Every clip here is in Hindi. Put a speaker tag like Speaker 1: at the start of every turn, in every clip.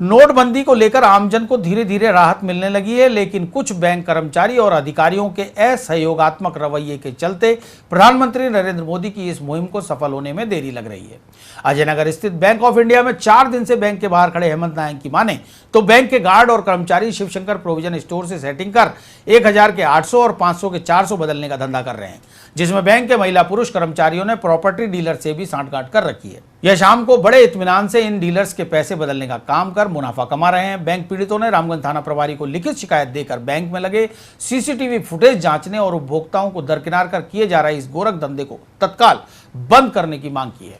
Speaker 1: नोटबंदी को लेकर आमजन को धीरे धीरे राहत मिलने लगी है, लेकिन कुछ बैंक कर्मचारी और अधिकारियों के असहयोगात्मक रवैये के चलते प्रधानमंत्री नरेंद्र मोदी की इस मुहिम को सफल होने में देरी लग रही है। अजयनगर स्थित बैंक ऑफ इंडिया में 4 दिन से बैंक के बाहर खड़े हेमंत नायक की माने तो बैंक के गार्ड और कर्मचारी शिवशंकर प्रोविजन स्टोर से सेटिंग कर 1000 के 800 और 500 के 400 बदलने का धंधा कर रहे हैं, जिसमें बैंक के महिला पुरुष कर्मचारियों ने प्रॉपर्टी डीलर से भी सांठगांठ कर रखी है। यह शाम को बड़े इत्मीनान से इन डीलर्स के पैसे बदलने का काम कर मुनाफा कमा रहे हैं। बैंक पीड़ितों ने रामगंज थाना प्रभारी को लिखित शिकायत देकर बैंक में लगे सीसीटीवी फुटेज जांचने और उपभोक्ताओं को दरकिनार कर किए जा रहे इस गोरख धंधे को तत्काल बंद करने की मांग की है।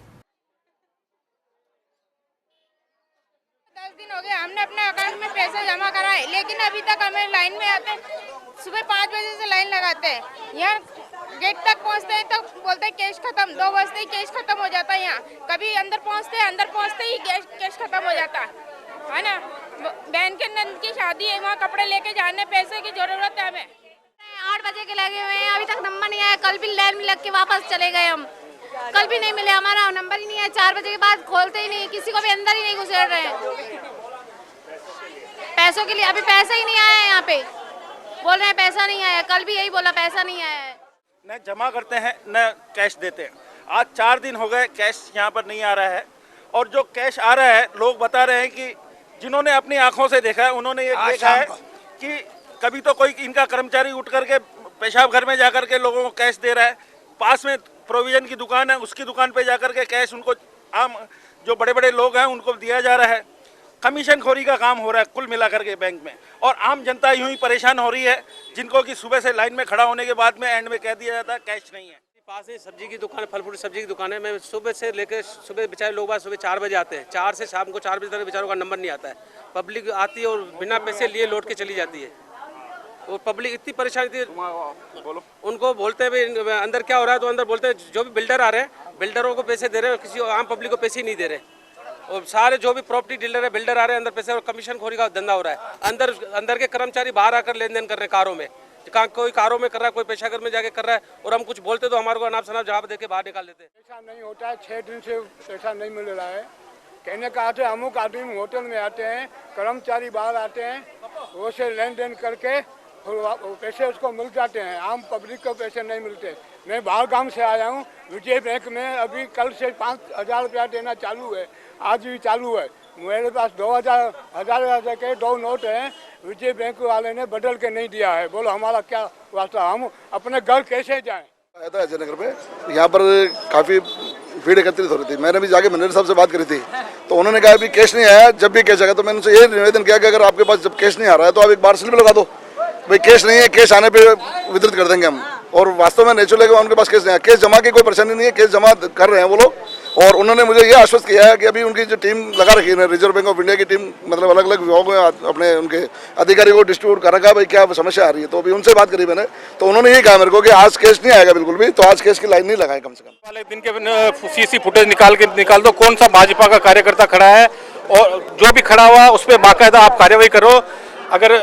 Speaker 2: 10 दिन हो गए हमने अपने अकाउंट में पैसे जमा कराए, लेकिन अभी तक हमें लाइन में आते सुबह 5 बजे से लाइन लगाते हैं, यहाँ गेट तक पहुँचते हैं तो बोलते हैं कैश खत्म, 2 बजते ही कैश खत्म हो जाता है। यहाँ कभी अंदर पहुँचते ही कैश खत्म हो जाता है ना। बहन के नंद की शादी है, वहाँ कपड़े लेके जाने, पैसे की जरूरत है हमें।
Speaker 3: 8 बजे के लगे हुए हैं, अभी तक नंबर नहीं आया। कल भी लाइन में लग के वापस चले गए हम, कल भी नहीं मिले, हमारा नंबर ही नहीं है। 4 बजे के बाद खोलते ही नहीं, किसी को भी अंदर ही नहीं घुसेड़ रहे हैं पैसों के लिए। अभी पैसा ही नहीं आया है, यहाँ पे बोल रहे हैं पैसा नहीं आया, कल भी यही बोला पैसा नहीं आया है।
Speaker 4: न जमा करते हैं न कैश देते हैं। आज 4 दिन हो गए कैश यहाँ पर नहीं आ रहा है, और जो कैश आ रहा है लोग बता रहे हैं कि जिन्होंने अपनी आंखों से देखा है उन्होंने ये देखा है कि कभी तो कोई इनका कर्मचारी उठ करके पेशाब घर में जाकर के लोगों को कैश दे रहा है, पास में प्रोविजन की दुकान है उसकी दुकान पे जाकर के कैश उनको आम जो बड़े बड़े लोग हैं उनको दिया जा रहा है। कमीशन खोरी का काम हो रहा है कुल मिलाकर के बैंक में, और आम जनता यूं ही परेशान हो रही है, जिनको कि सुबह से लाइन में खड़ा होने के बाद में एंड में कह दिया जाता है कैश नहीं है।
Speaker 5: पास ही सब्जी की दुकान, फल फ्रूट सब्जी की दुकान है। मैं सुबह से लेकर सुबह बेचारे लोग सुबह 4 बजे आते हैं, 4 से शाम को 4 बजे तक बेचारों का नंबर नहीं आता है। पब्लिक आती है और बिना पैसे लिए लौट के चली जाती है, और पब्लिक इतनी परेशानी थी। बोलो उनको बोलते हैं भाई अंदर क्या हो रहा है, तो अंदर बोलते हैं जो भी बिल्डर आ रहे हैं बिल्डरों को पैसे दे रहे हैं, किसी आम पब्लिक को पैसे ही नहीं दे रहे। और सारे जो भी प्रॉपर्टी डीलर है बिल्डर आ रहे हैं अंदर पैसे, और कमीशन खोरी का धंधा हो रहा है। अंदर के कर्मचारी बाहर आकर लेन देन कर रहे हैं कारों में, कोई कारों में कर रहा है, कोई पेशागर में जाके कर रहा है, और हम कुछ बोलते तो हमारे को अनाप शनाप जवाब देके बाहर निकाल देते हैं।
Speaker 6: पैसा नहीं होता है, 6 दिन से पैसा नहीं मिल रहा है। कहने का आते अमुक आदमी होटल में आते हैं, कर्मचारी बाहर आते हैं, वो से लेन देन करके पैसे उसको मिल जाते हैं, आम पब्लिक को पैसे नहीं मिलते। मैं बाहर गांव से आया हूँ, विजय बैंक में अभी कल से 5000 रुपया देना चालू है, आज भी चालू है। मेरे पास 2000 के 2 नोट हैं, विजय बैंक वाले ने बदल के नहीं दिया है। बोलो हमारा क्या वास्ता, हम अपने घर कैसे जाएं?
Speaker 7: आया था अजयनगर में, यहाँ पर काफ़ी भीड़ एकत्रित हो रही थी। मैंने भी जाके मैनेजर साहब से बात करी थी, तो उन्होंने कहा अभी कैश नहीं आया, जब भी कैश आएगा। तो मैंने उनसे ये निवेदन किया कि अगर आपके पास जब कैश नहीं आ रहा है तो आप एक बार स्लिप लगा दो, भाई कैश नहीं है, कैश आने पे वितरित कर देंगे हम। और वास्तव में नेचुरल है कि उनके पास कैश नहीं है, कैश जमा की कोई परेशानी नहीं है, कैश जमा कर रहे हैं वो लोग। और उन्होंने मुझे ये आश्वस्त किया है कि अभी उनकी जो टीम लगा रखी है, रिजर्व बैंक ऑफ इंडिया की टीम, मतलब अलग अलग विभागों में अपने उनके अधिकारी को डिस्ट्रीब्यूट कर रखा, भाई क्या समस्या आ रही है। तो अभी उनसे बात करी मैंने, तो उन्होंने ये कहा मेरे को कि आज कैश नहीं आएगा बिल्कुल भी, तो आज कैश की लाइन नहीं लगाए कम से कम।
Speaker 8: वाले दिन के सीसी फुटेज निकाल दो, कौन सा भाजपा का कार्यकर्ता खड़ा है, और जो भी खड़ा हुआ उस पर बाकायदा आप कार्रवाई करो। अगर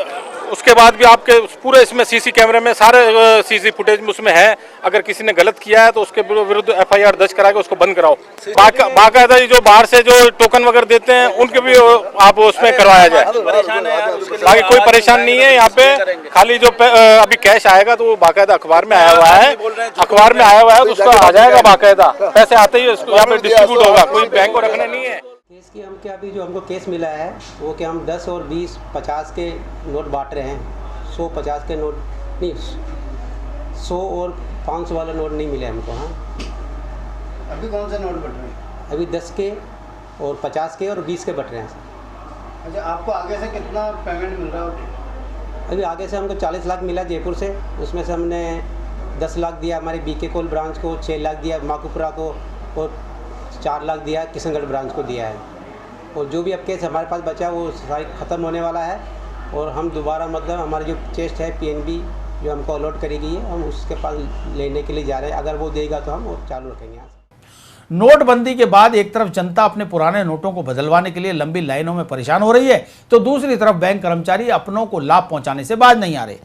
Speaker 8: उसके बाद भी आपके पूरे इसमें सीसी कैमरे में सारे सीसी फुटेज में उसमें है, अगर किसी ने गलत किया है तो उसके विरुद्ध FIR दर्ज करा के उसको बंद कराओ। बाकायदा जो बाहर से जो टोकन वगैरह देते हैं उनके भी आप उसमें करवाया जाए। बाकी कोई परेशान नहीं है यहाँ पे, खाली जो अभी कैश आएगा तो वो बाकायदा अखबार में आया हुआ है, तो उसका आ जाएगा बाकायदा, पैसे आते ही यहाँ पे डिस्ट्रीब्यूट होगा, कोई बैंक को रखना नहीं है।
Speaker 9: केस की हम क्या अभी जो हमको केस मिला है वो कि हम 10 और 20 50 के नोट बांट रहे हैं, 100 50 के नोट नहीं, 100 और 500 वाला नोट नहीं मिले हमको। हाँ,
Speaker 10: अभी कौन से नोट बट रहे हैं?
Speaker 9: अभी 10 के और 50 के और 20 के बट रहे हैं।
Speaker 10: अच्छा, आपको आगे से कितना पेमेंट मिल रहा है?
Speaker 9: अभी आगे से हमको 40 लाख मिला जयपुर से, उसमें से हमने 10 लाख दिया हमारी BK कोल ब्रांच को, 6 लाख दिया माकुपुरा को, और 4 लाख दिया किशनगढ़ ब्रांच को दिया है। और जो भी अब केस हमारे पास बचा वो सारी ख़त्म होने वाला है, और हम दोबारा मतलब हमारी जो चेस्ट है PNB जो हमको अलॉट करी गई है, हम उसके पास लेने के लिए जा रहे हैं। अगर वो देगा तो हम और चालू रखेंगे।
Speaker 1: नोटबंदी के बाद एक तरफ जनता अपने पुराने नोटों को बदलवाने के लिए लंबी लाइनों में परेशान हो रही है, तो दूसरी तरफ बैंक कर्मचारी अपनों को लाभ पहुंचाने से बाज नहीं आ रहे।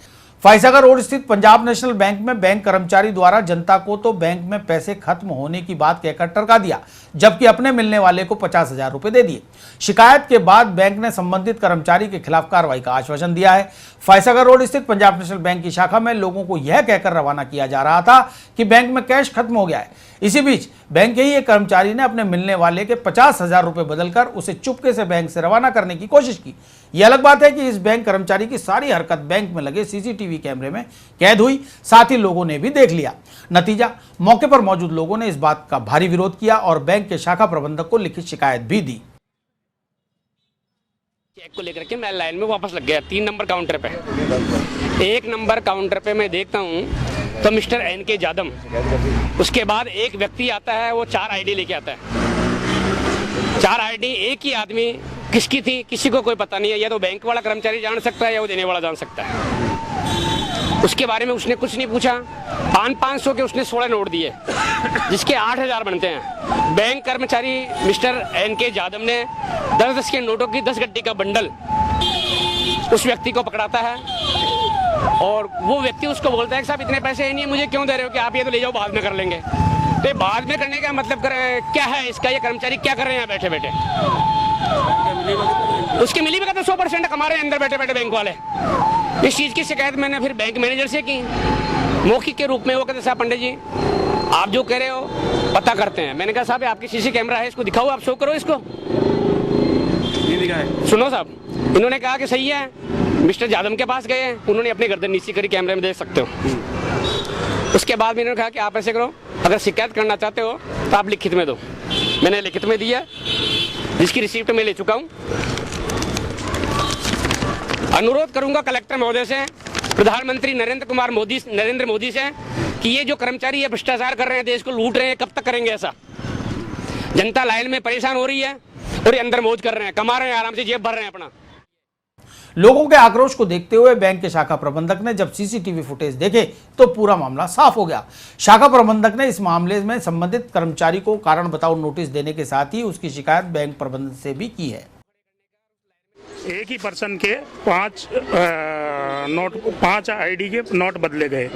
Speaker 1: फैजागर रोड स्थित पंजाब नेशनल बैंक में बैंक कर्मचारी द्वारा जनता को तो बैंक में पैसे खत्म होने की बात कहकर टरका दिया, जबकि अपने मिलने वाले को 50,000 रुपए दे दिए। शिकायत के बाद बैंक ने संबंधित कर्मचारी के खिलाफ कार्रवाई का आश्वासन दिया है। फैजागर रोड स्थित पंजाब नेशनल बैंक की शाखा में लोगों को यह कहकर रवाना किया जा रहा था कि बैंक में कैश खत्म हो गया है। इसी बीच बैंक के ही एक कर्मचारी ने अपने मिलने वाले के 50,000 रुपए बदलकर उसे चुपके से बैंक से रवाना करने की कोशिश की। यह अलग बात है कि इस बैंक कर्मचारी की सारी हरकत बैंक में लगे सीसीटीवी कैमरे में कैद हुई, साथ ही लोगों ने भी देख लिया। नतीजा, मौके पर मौजूद लोगों ने इस बात का भारी विरोध किया और बैंक के शाखा प्रबंधक को लिखित शिकायत भी दी।
Speaker 11: चेक को लेकर के मैं लाइन में वापस लग गया 3 नंबर काउंटर पे। 1 नंबर काउंटर पे मैं देखता हूँ तो मिस्टर NK जादम, उसके बाद एक व्यक्ति आता है, वो 4 आईडी लेके आता है। 4 आईडी एक ही आदमी किसकी थी किसी को कोई पता नहीं है। या तो बैंक वाला कर्मचारी जान सकता है या वो देने वाला जान सकता है। उसके बारे में उसने कुछ नहीं पूछा। 500 के उसने 16 नोट दिए, जिसके 8,000 बनते हैं। बैंक कर्मचारी मिस्टर NK जादम ने 10-10 के नोटों की 10 गड्डी का बंडल उस व्यक्ति को पकड़ाता है और वो व्यक्ति उसको बोलता है कि साहब इतने पैसे ही नहीं, मुझे क्यों दे रहे हो कि आप ये तो ले जाओ, बाद में कर लेंगे। तो ये बाद में करने का मतलब क्या है इसका? ये कर्मचारी क्या कर रहे हैं बैठे बैठे? उसकी मिली भगत तो 100% कमा रहे हैं अंदर बैठे बैठे बैंक वाले। इस चीज़ की शिकायत मैंने फिर बैंक मैनेजर से की मौखिक के रूप में। वो कहते साहब पंडित जी आप जो कह रहे हो पता करते हैं। मैंने कहा साहब आपकी सीसी कैमरा है, इसको दिखाओ, आप शो करो इसको। सुनो साहब, इन्होंने कहा कि सही है। मिस्टर जादम के पास गए, उन्होंने अपनी गर्दन नीचे करी, कैमरे में देख सकते हो। उसके बाद मैंने कहा कि आप ऐसे करो, अगर शिकायत करना चाहते हो तो आप लिखित में दो। मैंने लिखित में दिया, जिसकी रिसीप्ट मैं ले चुका हूँ। अनुरोध करूंगा कलेक्टर महोदय से, प्रधानमंत्री नरेंद्र मोदी से कि ये जो कर्मचारी ये भ्रष्टाचार कर रहे हैं, देश को लूट रहे हैं, कब तक करेंगे ऐसा? जनता लाइन में परेशान हो रही है और ये अंदर मौज कर रहे हैं, कमा रहे हैं, आराम से जेब भर रहे हैं अपना।
Speaker 1: लोगों के आक्रोश को देखते हुए बैंक के शाखा प्रबंधक ने जब सीसीटीवी फुटेज देखे तो पूरा मामला साफ हो गया। शाखा प्रबंधक ने इस मामले में संबंधित कर्मचारी को कारण बताओ नोटिस देने के साथ ही उसकी शिकायत बैंक प्रबंधक से भी की है।
Speaker 12: एक ही पर्सन के 5 आईडी के नोट बदले गए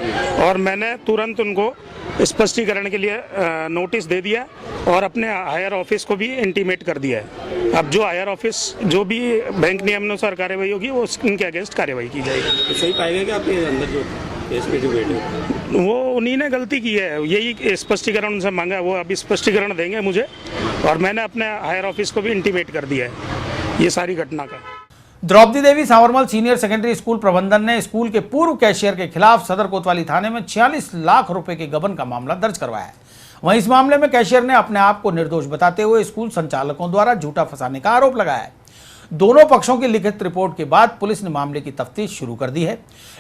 Speaker 12: और मैंने तुरंत उनको स्पष्टीकरण के लिए नोटिस दे दिया और अपने हायर ऑफिस को भी इंटीमेट कर दिया है। अब जो हायर ऑफिस जो भी बैंक नियमानुसार कार्रवाई होगी वो उनके अगेंस्ट कार्रवाई की जाएगी।
Speaker 5: सही पाएगा कि आपके अंदर जो केस पे जो बैठे
Speaker 12: वो उन्हीं ने गलती की है, यही स्पष्टीकरण उनसे मांगा है। वो अभी स्पष्टीकरण देंगे मुझे और मैंने अपने हायर ऑफिस को भी इंटीमेट कर दिया है ये सारी घटना का।
Speaker 1: द्रौपदी देवी सांवरमल सीनियर सेकेंडरी स्कूल प्रबंधन ने स्कूल के पूर्व कैशियर के खिलाफ सदर कोतवाली थाने में 46 लाख रुपए के गबन का मामला दर्ज करवाया है। वहीं इस मामले में कैशियर ने अपने आप को निर्दोष बताते हुए स्कूल संचालकों द्वारा झूठा फंसाने का आरोप लगाया है। दोनों पक्षों की लिखित रिपोर्ट के बाद पुलिस ने मामले की तफ्तीश शुरू कर दी है।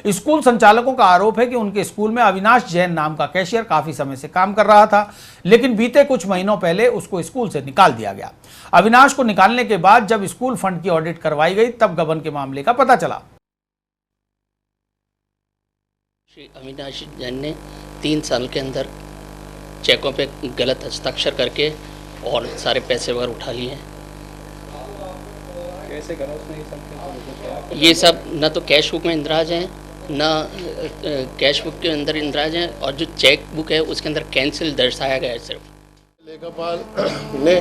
Speaker 1: स्कूल संचालकों का आरोप है कि उनके स्कूल में अविनाश जैन नाम का कैशियर काफी समय से काम कर रहा था, लेकिन बीते कुछ महीनों पहले उसको स्कूल से निकाल दिया गया। अविनाश को निकालने के बाद जब स्कूल फंड की ऑडिट करवाई गई तब गबन के मामले का पता चला।
Speaker 13: श्री अविनाश जैन ने 3 साल के अंदर चेकों पे गलत हस्ताक्षर करके और सारे पैसे वगैरह उठा लिए हैं।
Speaker 5: कैसे करा उसने
Speaker 13: ये सब न तो कैश बुक में इंदराज हैं, न कैश बुक के अंदर इंदराज हैं, और जो चेक बुक है उसके अंदर कैंसिल दर्शाया गया है सिर्फ।
Speaker 14: लेखापाल ने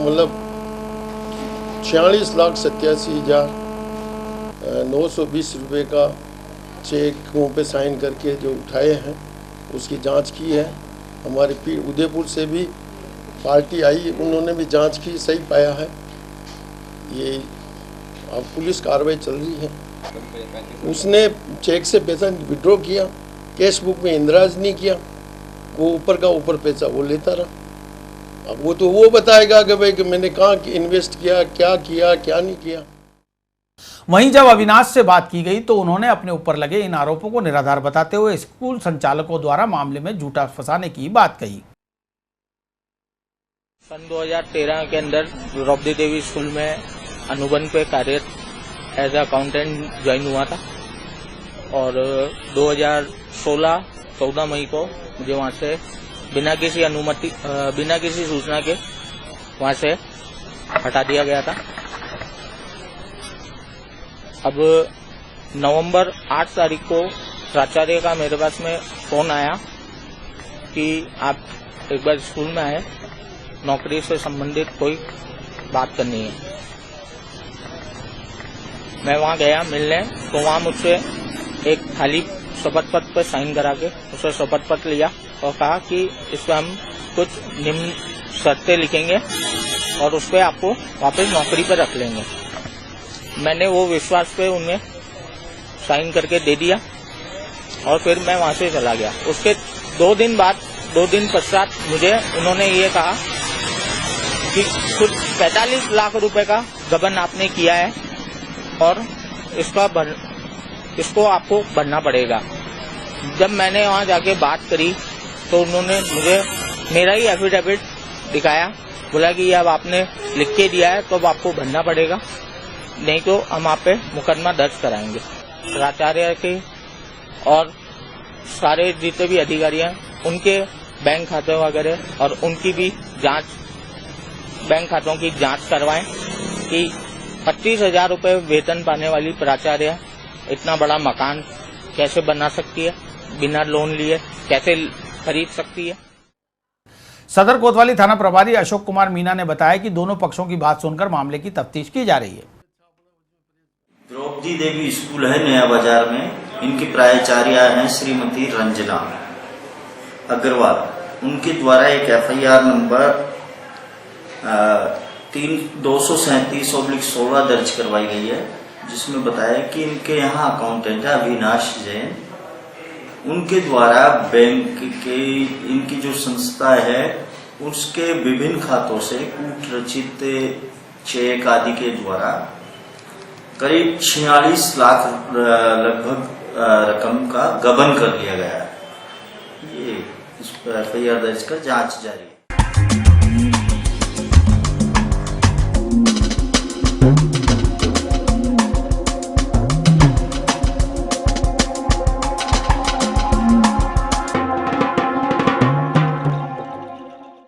Speaker 14: मतलब 46,87,920 रुपये का चेकों पे साइन करके जो उठाए हैं उसकी जांच की है। हमारे उदयपुर से भी पार्टी आई, उन्होंने भी जांच की, सही पाया है। ये अब पुलिस कार्रवाई चल रही है। उसने चेक से पैसा विड्रॉ किया, कैश बुक में इंदराज नहीं किया, वो ऊपर का ऊपर पैसा वो लेता रहा। अब वो तो वो बताएगा कि भाई कि मैंने कहाँ इन्वेस्ट किया, क्या नहीं किया।
Speaker 1: वहीं जब अविनाश से बात की गई तो उन्होंने अपने ऊपर लगे इन आरोपों को निराधार बताते हुए स्कूल संचालकों द्वारा मामले में झूठा फंसाने की बात कही।
Speaker 15: सन 2013 के अंदर द्रौपदी देवी स्कूल में अनुबंध पे कार्यरत एज अकाउंटेंट ज्वाइन हुआ था और 2016-14 मई को मुझे वहाँ से बिना किसी सूचना के वहाँ से हटा दिया गया था। अब नवंबर 8 तारीख को प्राचार्य का मेरे पास में फोन आया कि आप एक बार स्कूल में आए, नौकरी से संबंधित कोई बात करनी है। मैं वहां गया मिलने, तो वहां मुझसे एक खाली शपथ पत्र पर साइन करा के उसे शपथ पत्र लिया और कहा कि इस पर हम कुछ निम्न शर्तें लिखेंगे और उस पर आपको वापस नौकरी पर रख लेंगे। मैंने वो विश्वास पे उन्हें साइन करके दे दिया और फिर मैं वहां से चला गया। उसके 2 दिन पश्चात मुझे उन्होंने ये कहा कि कुछ 45 लाख रुपए का गबन आपने किया है और इसको आपको भरना पड़ेगा। जब मैंने वहां जाके बात करी तो उन्होंने मुझे मेरा ही एफिडेविट दिखाया, बोला कि अब आपने लिख के दिया है तो अब आपको भरना पड़ेगा, नहीं तो हम आप पे मुकदमा दर्ज कराएंगे। प्राचार्य के और सारे जितने भी अधिकारी हैं उनके बैंक खाते वगैरह और उनकी भी जांच, बैंक खातों की जांच करवाएं कि 25,000 रुपये वेतन पाने वाली प्राचार्य इतना बड़ा मकान कैसे बना सकती है, बिना लोन लिए कैसे खरीद सकती है।
Speaker 1: सदर कोतवाली थाना प्रभारी अशोक कुमार मीना ने बताया कि दोनों पक्षों की बात सुनकर मामले की तफ्तीश की जा रही है।
Speaker 16: द्रौपदी देवी स्कूल है नया बाजार में, इनकी प्राचार्या हैं श्रीमती रंजना अग्रवाल। उनके द्वारा एक FIR नंबर 237/16 दर्ज करवाई गई है, जिसमें बताया कि इनके यहाँ अकाउंटेंट है अविनाश जैन। उनके द्वारा बैंक के इनकी जो संस्था है उसके विभिन्न खातों से कूट रचित चेक आदि के द्वारा करीब 46 लाख लगभग रकम का गबन कर लिया गया है। ये इस पर FIR दर्ज कर जांच जारी है।